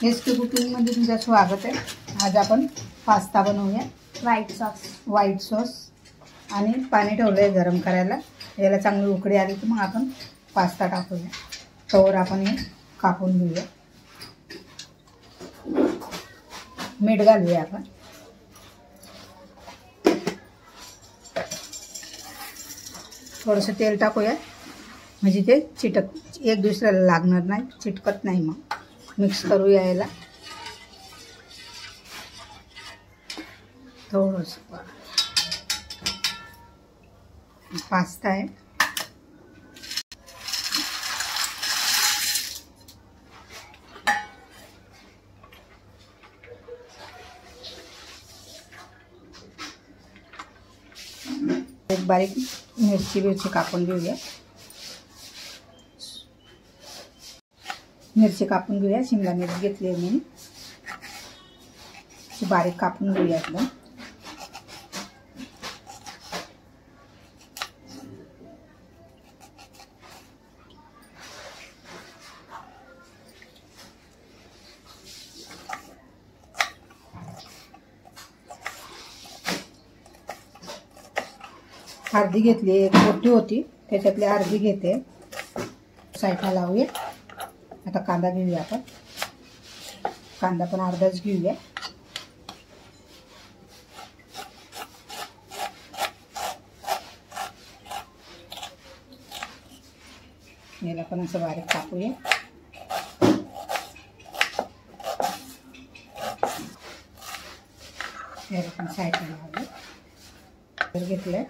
Tasty कुकिंगमध्ये तुमचं स्वागत आहे। आज आपण पास्ता बनवूया, व्हाईट सॉस आणि पाणी ठेवलं आहे गरम करायला। याला चांगली उकळी आली की मग आपण पास्ता टाकूया। तोवर आपण हे कापून घेऊया, मीठ घालूया आपण। थोडंसं तेल टाकूया म्हणजे ते एक दुसऱ्याला लागणार नाही, चिटकत नाही। मग मिक्स करूया याला थोडंसं। पास्ता आहे, एक बारीक मिरची कापून घेऊया। शिमला मिरची घेतली आहे मी, बारीक कापून घेऊया एकदम। अर्धी घेतली, एक मोठी होती त्याच्यातली अर्धी घेते, साईडला लावूया। आता कांदा घेऊया आपण, कांदा पण अर्धाच घेऊया। याला पण असं बारीक कापूया। याला पण साईडला लावूया। घेतलंय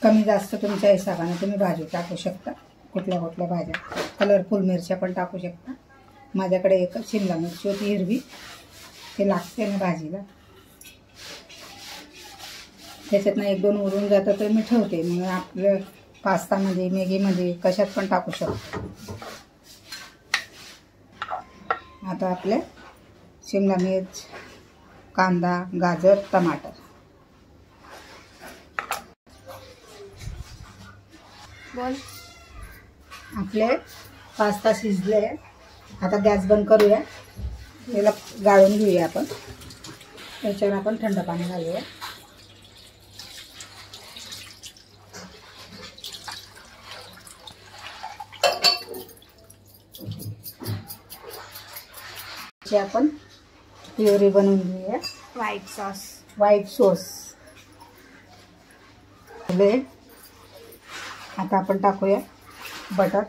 कमी जास्त तुमच्या हिशोबाने तुम्ही भाजी टाकू शकता। कुठल्या भाज्या, कलरफुल मिरच्या पण टाकू शकता। माझ्याकडे एक शिमला मिरची होती हिरवी, ते लागते ना भाजीला, त्याच्यातनं एक दोन उरून जातं तर मी ठेवते। मग आपलं पास्तामध्ये, मॅगीमध्ये कशात पण टाकू शकतो। आता आपल्या शिमला मिर्च, कांदा, गाजर, टमाटर आपले पास्ता शिजले। आता गॅस बंद करूया, याला गाळून घेऊया आपण। त्याच्यावर आपण थंड पाणी घालूया। आपण प्युरी बनवून घेऊया, व्हाईट सॉस। आता आपण टाकूया बटर,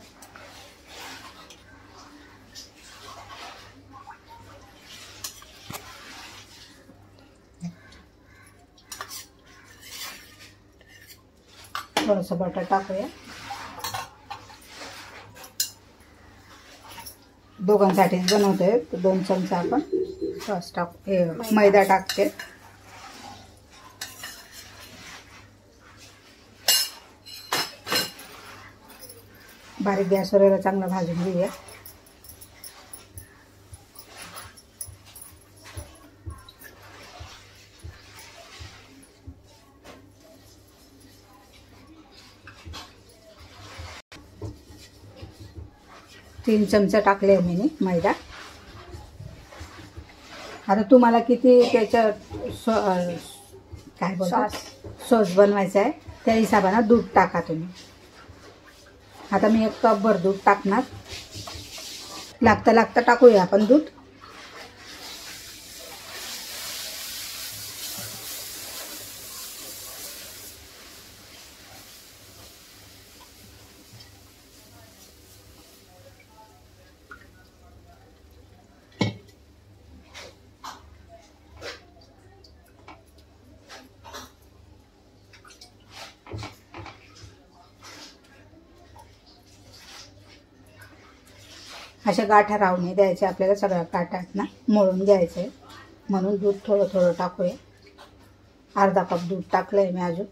थोडंसं बटर टाकूया। दोघांसाठीच बनवतोय तर 2 चमचा आपण सॉस मैदा टाकते। बारीक गॅसवर याला चांगलं भाजून घेऊया। तीन चमचा टाकले मी मैदा। आता तुम्हाला किती त्याच्या काय बोलतात सॉस बनवायचा आहे त्या हिशोबाने दूध टाका तुम्ही। आता मी 1 कप भर दूध टाकणार। लागता टाकूया आपण दूध। अशा गाठा राहू नये द्यायचे आपल्याला, सगळ्या गाठात ना मळून घ्यायचं आहे। म्हणून दूध थोडं टाकूया। अर्धा कप दूध टाकलंय मी अजून।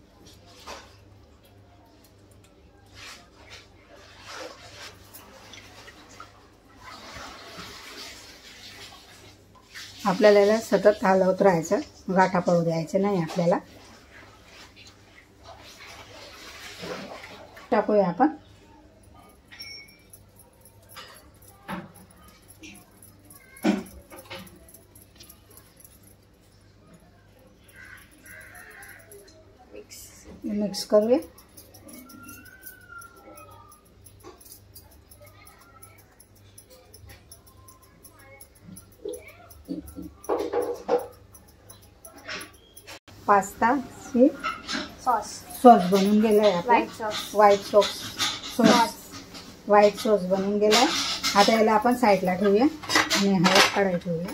आपल्याला याला सतत हलवत राहायचं, गाठा पडू द्यायचं नाही आपल्याला. टाकूया आपण. मिक्स करूया. पास्ता सॉस बनून गेलाय आपला. व्हाईट सॉस बनून गेलाय. आता याला आपण साईडला ठेवूया आणि हळद काढायला ठेवूया.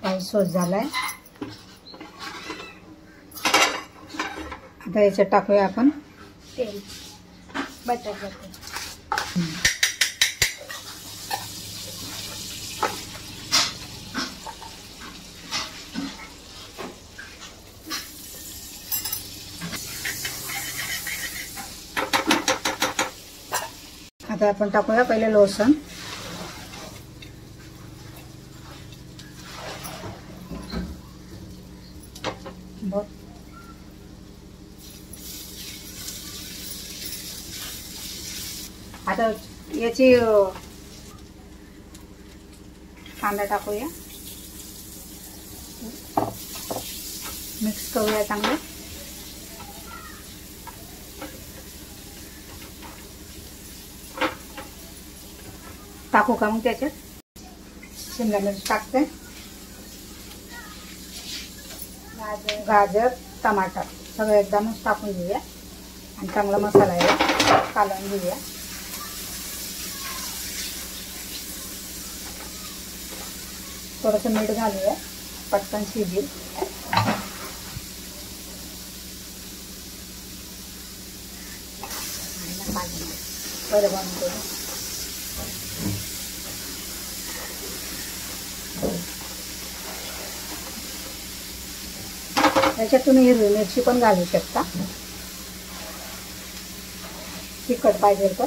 व्हाईट सॉस झालाय. आता याच्यात टाकूया आपण तेल, बटर. आता आपण टाकूया पहिले लसूण. आता याची कांदा टाकूया. मिक्स करूया चांगलं. टाकू का मग त्याच्यात शिमला मिरची टाकते. गाजर टमाटर सगळं एकदमच टाकून घेऊया आणि चांगला मसाला आहे कालवून घेऊया. थोडंसं मीठ घालूया, पटकन शिजेल. बरं बनवतो. त्याच्यात तुम्ही हिरवी मिरची पण घालू शकता, तिखट पाहिजे तर.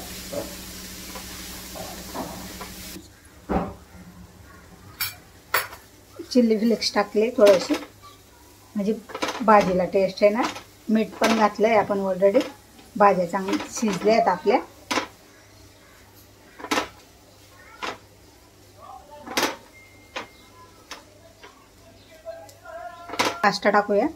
चिल्ली फ्लेक्स टाकले थोडेसे, म्हणजे भाजीला टेस्ट आहे ना. मीठ पण घातलंय आपण ऑलरेडी. भाज्या चांगल्या शिजल्या आहेत आपल्या. पास्ता टाकूया.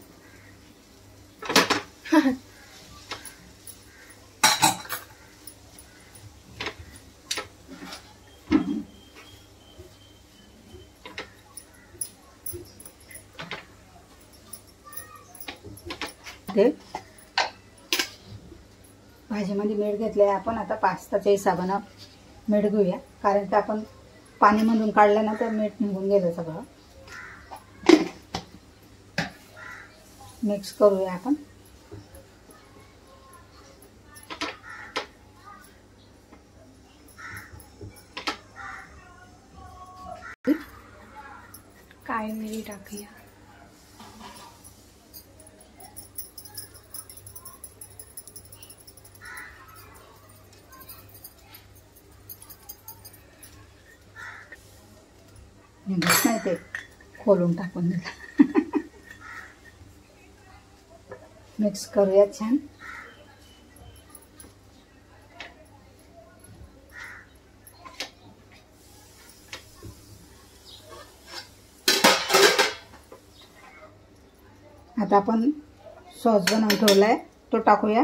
भाजीमध्ये मीठ घेतलंय आपण. आता पास्ताच्या हिशोबानं मीठ घेऊया, कारण की आपण पाण्यामधून काढलं ना तर मीठ निघून गेलं सगळं. मिक्स करूया आपण. काळी मिरी टाकूया. नाही ते खोलून टाकून दिला. मिक्स करूया छान. आता आपण सॉस बनवून ठेवलाय तो टाकूया.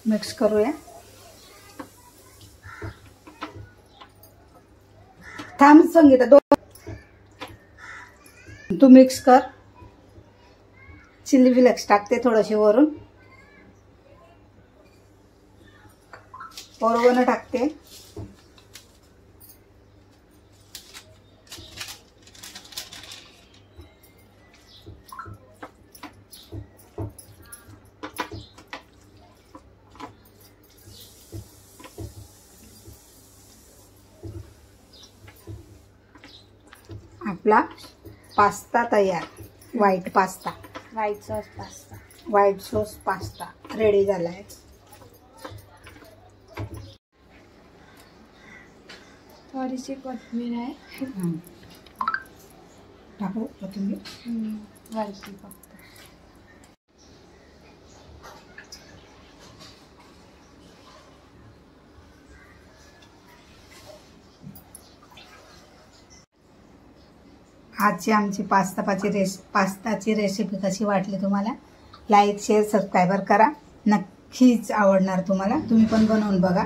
मिक्स करूया. थांब संगीता, तू मिक्स कर. चिल्ली फ्लेक्स टाकते थोडेसे वरून. ओरिगॅनो टाकते. आपला पास्ता तयार. White pasta, white sauce pasta. White sauce pasta ready झाला आहे. थोडीशी कोथिंबीर आहे. टाकू कोथिंबीर. वरती फक्त. आजची आमची पास्ताची रेसिपी कशी वाटली तुम्हाला? लाईक, शेअर, सबस्क्रायबर करा. नक्कीच आवडणार तुम्हाला. तुम्ही पण बनवून बघा.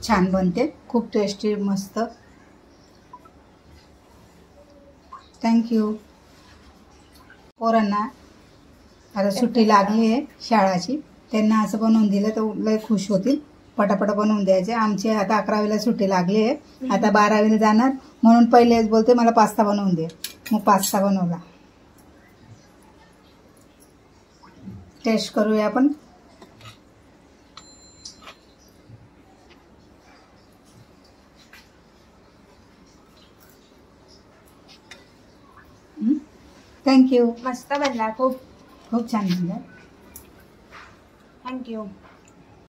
छान बनते, खूप टेस्टी, मस्त. थँक्यू. पोरांना आता सुट्टी लागली आहे शाळाची, त्यांना असं बनवून दिलं तर लय खुश होतील. पटापट बनवून द्यायचे. आमची आता 11वीला सुट्टी लागली आहे, आता 12वीला जाणार, म्हणून पहिलेच बोलते मला पास्ता बनवून दे. मग पास्ता बनवला. टेस्ट करूया आपण. थँक्यू. मस्त बनला. खूप खूप छान बनला. थँक्यू.